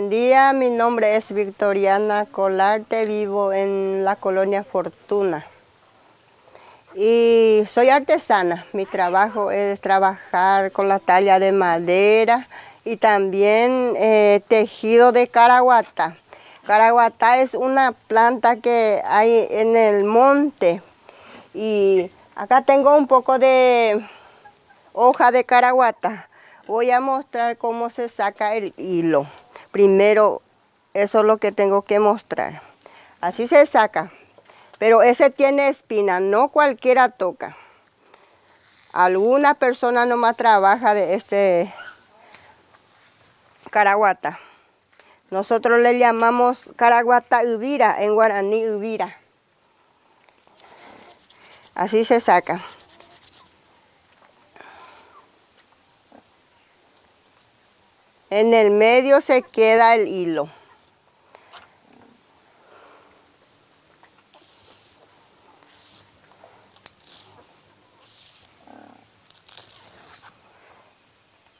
Buen día, mi nombre es Victoriana Colarte, vivo en la colonia Fortuna y soy artesana. Mi trabajo es trabajar con la talla de madera y también tejido de caraguatá. Caraguatá es una planta que hay en el monte y acá tengo un poco de hoja de caraguatá. Voy a mostrar cómo se saca el hilo. Primero, eso es lo que tengo que mostrar. Así se saca, pero ese tiene espina, no cualquiera toca. Alguna persona nomás trabaja de este caraguatá. Nosotros le llamamos caraguatá ubira, en guaraní ubira. Así se saca. En el medio se queda el hilo.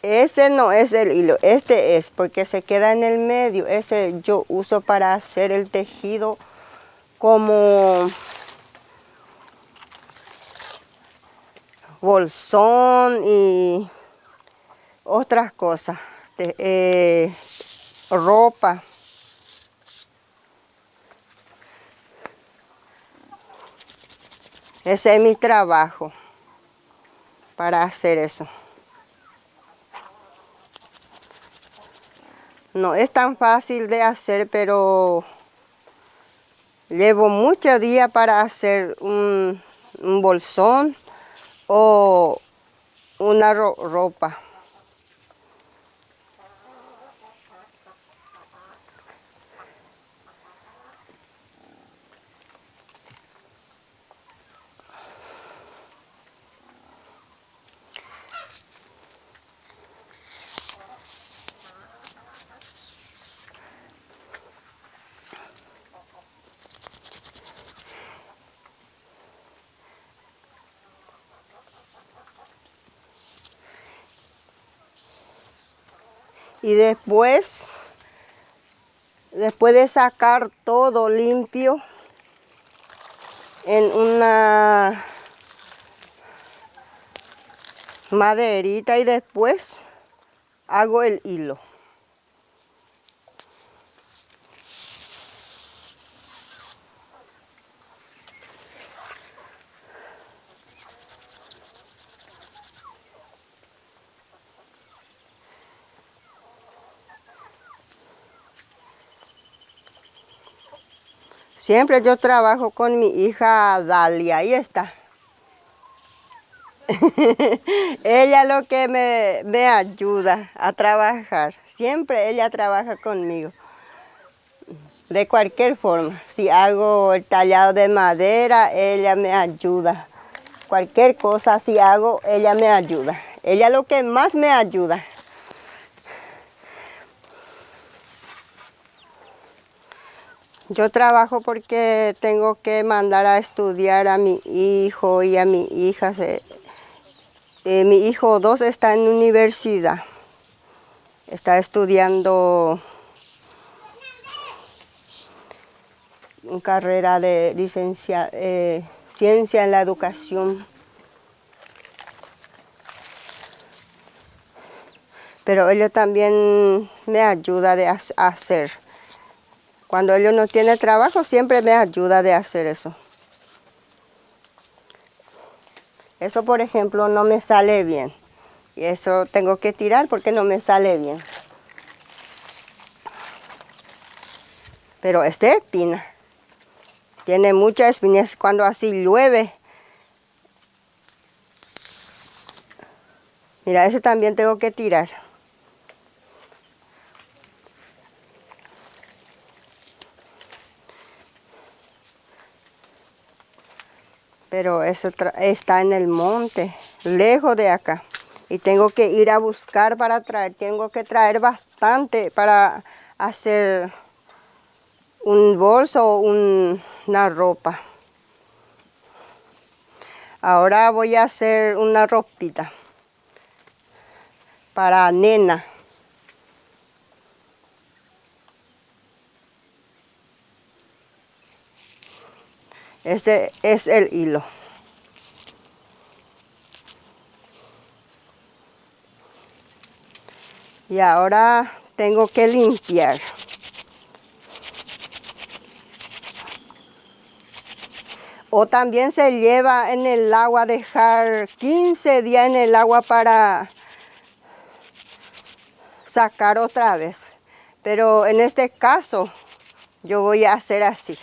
Este no es el hilo, este es porque se queda en el medio. Ese yo uso para hacer el tejido como bolsón y otras cosas, ropa. Ese es mi trabajo para hacer eso. No es tan fácil de hacer, pero llevo muchos días para hacer un bolsón o una ropa. Y después de sacar todo limpio en una maderita y después hago el hilo. Siempre yo trabajo con mi hija Dalia, ahí está. Ella lo que me ayuda a trabajar. Siempre ella trabaja conmigo. De cualquier forma. Si hago el tallado de madera, ella me ayuda. Cualquier cosa si hago, ella me ayuda. Ella lo que más me ayuda. Yo trabajo porque tengo que mandar a estudiar a mi hijo y a mi hija. Mi hijo 2 está en universidad. Está estudiando una carrera de ciencia en la educación. Pero ella también me ayuda de hacer. Cuando ellos no tienen trabajo, siempre me ayuda de hacer eso. Eso, por ejemplo, no me sale bien. Y eso tengo que tirar porque no me sale bien. Pero este espina. Tiene muchas espinas cuando así llueve. Mira, ese también tengo que tirar. Pero eso está en el monte, lejos de acá. Y tengo que ir a buscar para traer. Tengo que traer bastante para hacer un bolso o una ropa. Ahora voy a hacer una ropita para nena. Este es el hilo. Y ahora tengo que limpiar. O también se lleva en el agua, dejar 15 días en el agua para sacar otra vez. Pero en este caso yo voy a hacer así.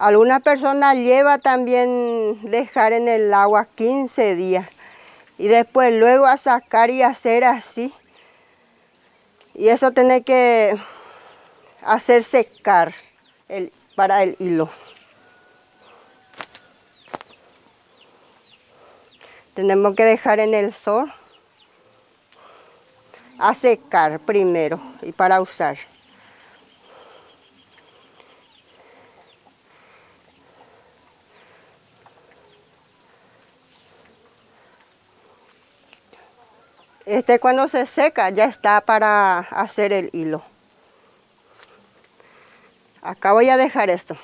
Alguna persona lleva también dejar en el agua 15 días y después luego a sacar y hacer así. Y eso tiene que hacer secar para el hilo. Tenemos que dejar en el sol a secar primero y para usar. Cuando se seca ya está para hacer el hilo. Acá voy a dejar esto.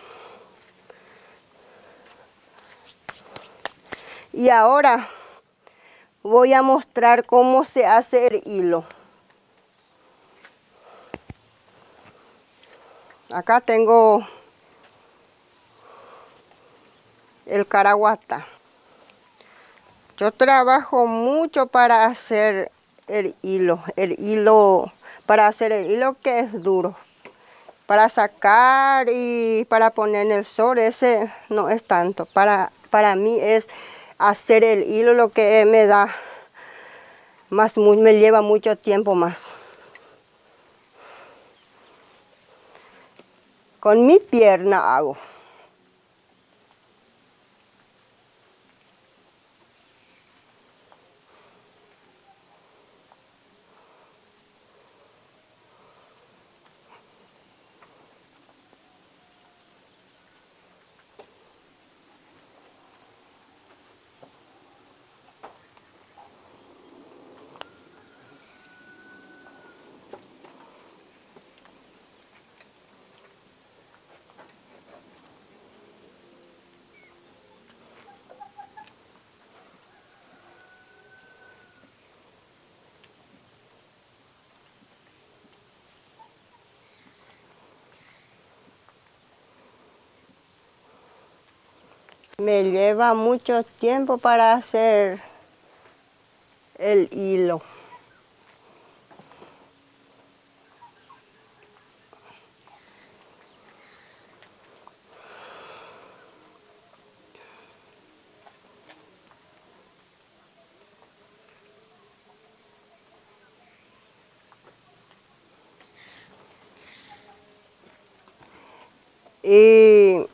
Y ahora voy a mostrar cómo se hace el hilo. Acá tengo el caraguatá. Yo trabajo mucho para hacer el hilo, para hacer el hilo que es duro. Para sacar y para poner en el sol, ese no es tanto. Para mí es hacer el hilo lo que me da más, me lleva mucho tiempo más. Con mi pierna hago. Me lleva mucho tiempo para hacer el hilo. Y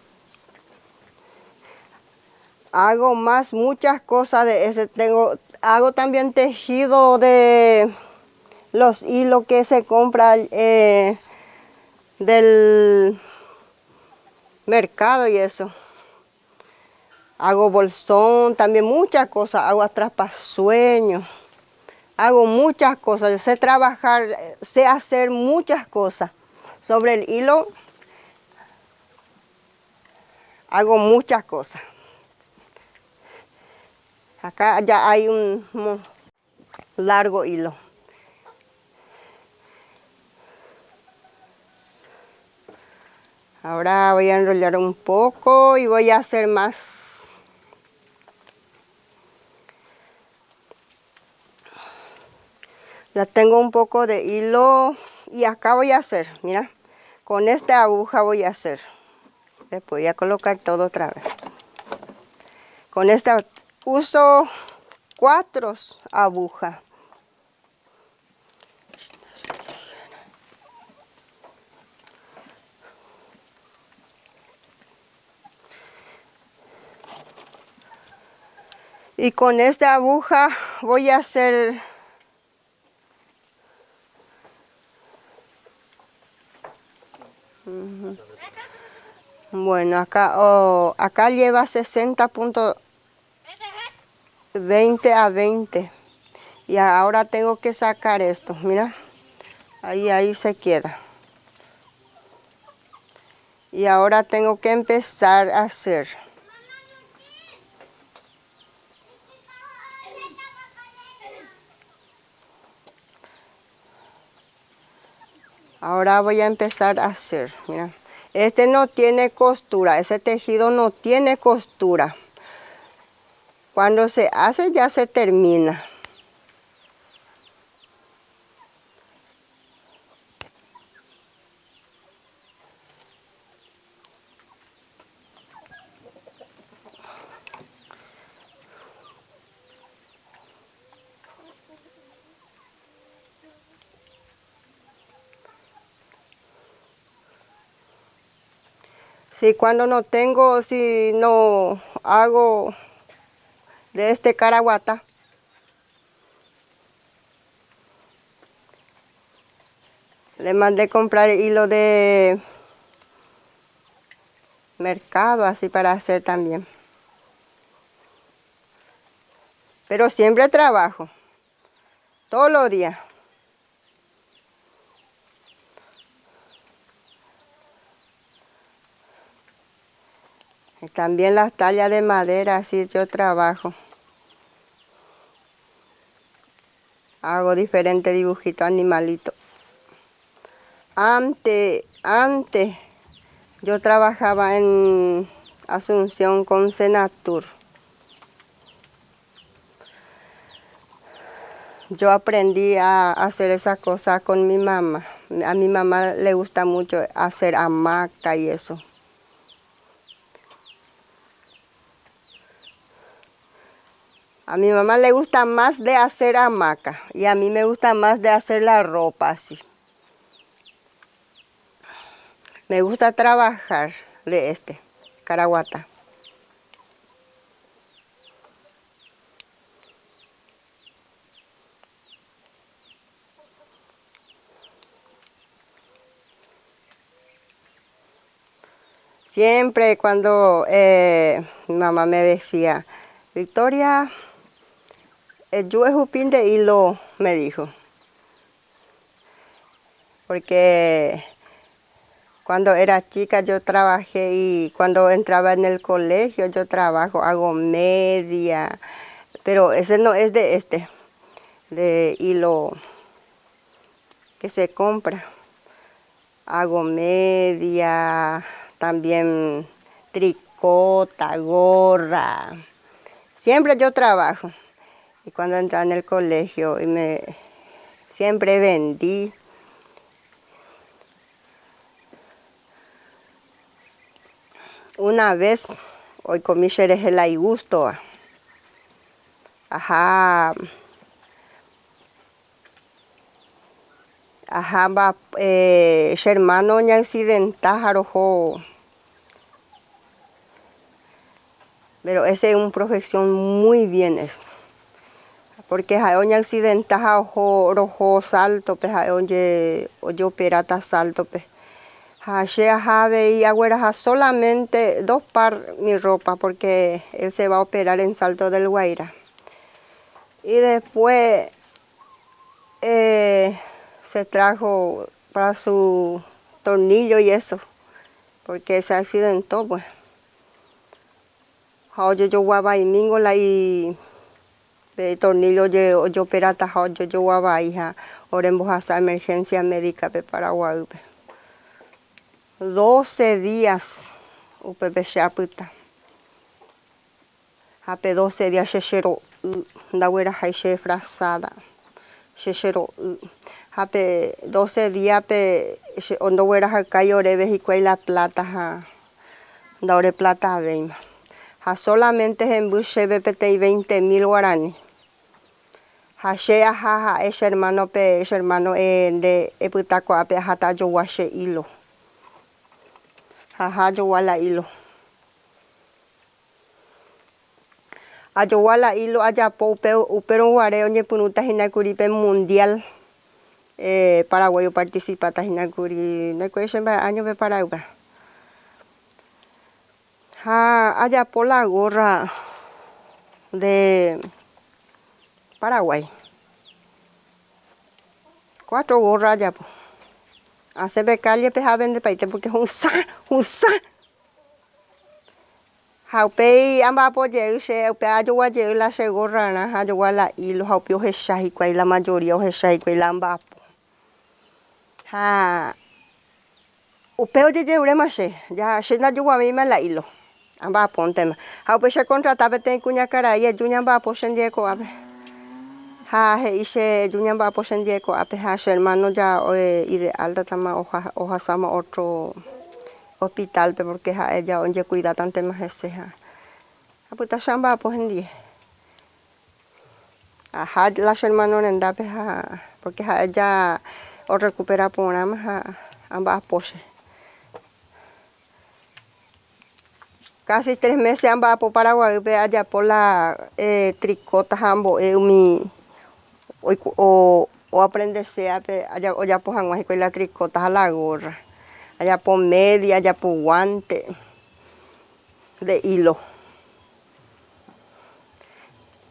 hago muchas cosas de ese. Hago también tejido de los hilos que se compra del mercado y eso. Hago bolsón, también muchas cosas. Hago atrapasueños. Hago muchas cosas. Yo sé trabajar, sé hacer muchas cosas. Sobre el hilo hago muchas cosas. Acá ya hay un largo hilo. Ahora voy a enrollar un poco y voy a hacer más. Ya tengo un poco de hilo y acá voy a hacer, mira, con esta aguja voy a hacer. Después voy a colocar todo otra vez. Con esta uso 4 agujas. Y con esta aguja voy a hacer bueno, acá lleva 60.20 a 20. Y ahora tengo que sacar esto, mira. Ahí se queda. Y ahora tengo que empezar a hacer. Ahora voy a empezar a hacer, mira. Este no tiene costura, ese tejido no tiene costura. Cuando se hace ya se termina. Si cuando no tengo, si no hago de este caraguata, le mandé comprar hilo de mercado así para hacer también. Pero siempre trabajo, todos los días. Y también las tallas de madera, así yo trabajo. Hago diferentes dibujitos, animalitos. Antes, yo trabajaba en Asunción con Senatur. Yo aprendí a hacer esas cosas con mi mamá. A mi mamá le gusta mucho hacer hamaca y eso. A mi mamá le gusta más de hacer hamaca y a mí me gusta más de hacer la ropa así. Me gusta trabajar de este, caraguata. Siempre cuando mi mamá me decía, Victoria, yo es upín de hilo, me dijo. Porque cuando era chica yo trabajé y cuando entraba en el colegio yo trabajo, hago media, pero ese no es de hilo que se compra. Hago media, también tricota, gorra. Siempre yo trabajo. Y cuando entraba en el colegio siempre vendí. Una vez, hoy comí xerejela y gusto. Ajá. Ajá, va, hermano ña accidental jarojo. Pero ese es una profesión muy bien eso. Porque hay accidental rojo salto, pues hay operata salto, pues. Y agüera solamente 2 par mi ropa porque él se va a operar en Salto del Guaira. Y después se trajo para su tornillo y eso, porque se accidentó, pues. Oye, yo guaba y mingola y tornillo yo operata yo guaba hija, oremos a emergencia médica de Paraguay. 12 días UPP Chaputa. Hape 12 días chechero ndawera haiche frazada. Chechero hape 12 días pe ondowera hakayo reves y la plata ha daure plata veima. Ha solamente en bushebe pete 20.000 guaraní. Ha shea ha ese hermano de eputaco ape hata yo washe hilo. Ajá, yo wala hilo. ayowala hilo ayapo upero guareo ñepunuta hinakuripe mundial paraguayo participata hinakuri necuechemba año de Paraguay. Ayapo la gorra de Paraguay. 4 gorras ayapo. Hace de calle peja vende paite porque un sa. Haupei amba apoye ushe upe ayoguaye la se gorra na ayogua hilo haupio heshahi kwai la mayoría o heshahi kwai la amba apo. Upe oye uremache ya se na yugua mi la hilo. Amba aponte. Haupe se contrataba ten cuña cara y juña amba apo sendieko abe. He ise juña amba apo sendieko ape su hermano ya ideal tama oja sama otro hospital porque ella onde cuida tanto más ese aputa shamba pues en día las hermanos en da porque ella o recupera por más ambas pose casi 3 meses ambas por Paraguay allá por la tricota ambo o aprenderse allá o ya pues la tricota a la gorra. Allá por media, allá por guante de hilo.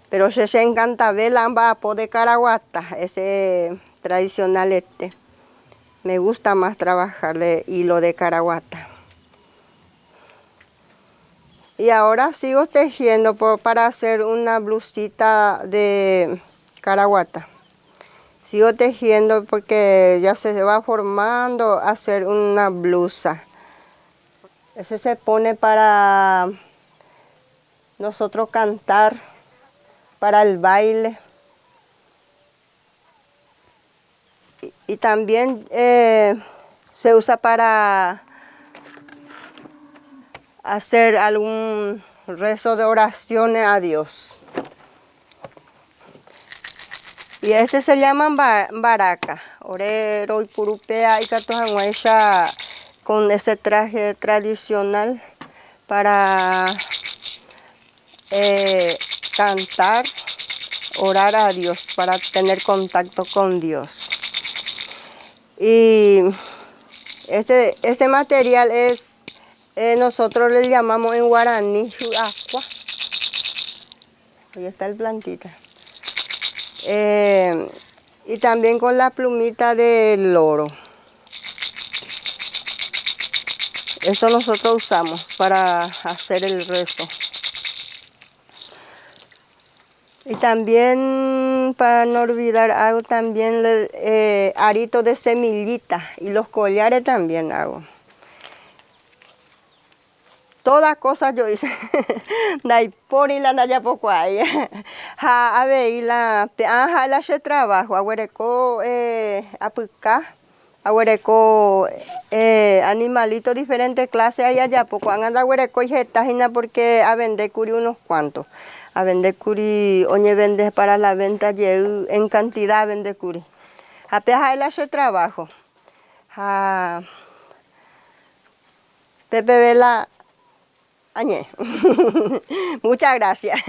Pero se encanta ver la ambapo de Caraguatá, ese tradicional Me gusta más trabajar de hilo de Caraguatá. Y ahora sigo tejiendo para hacer una blusita de Caraguatá. Sigo tejiendo porque ya se va formando hacer una blusa. Ese se pone para nosotros cantar, para el baile. Y también se usa para hacer algún rezo de oraciones a Dios. Y ese se llaman baraca, orero y purupea y catojanguaisha con ese traje tradicional para cantar, orar a Dios, para tener contacto con Dios. Y este material es, nosotros le llamamos en guaraní, agua. Ahí está el plantita. Y también con la plumita del loro. Eso nosotros usamos para hacer el rezo. Y también, para no olvidar, hago también arito de semillita y los collares también hago. Todas cosas yo hice. Naipori la naya poco hay. A ver, y la se trabajo, aguareco apuca, aguareco animalitos diferentes clases allá ya poco. Anda aguareco y jetajina porque a vender curi unos cuantos. A vender curi, oye vende para la venta en cantidad vende curi. A peja se trabajo. Pepe Vela. Añe. Muchas gracias.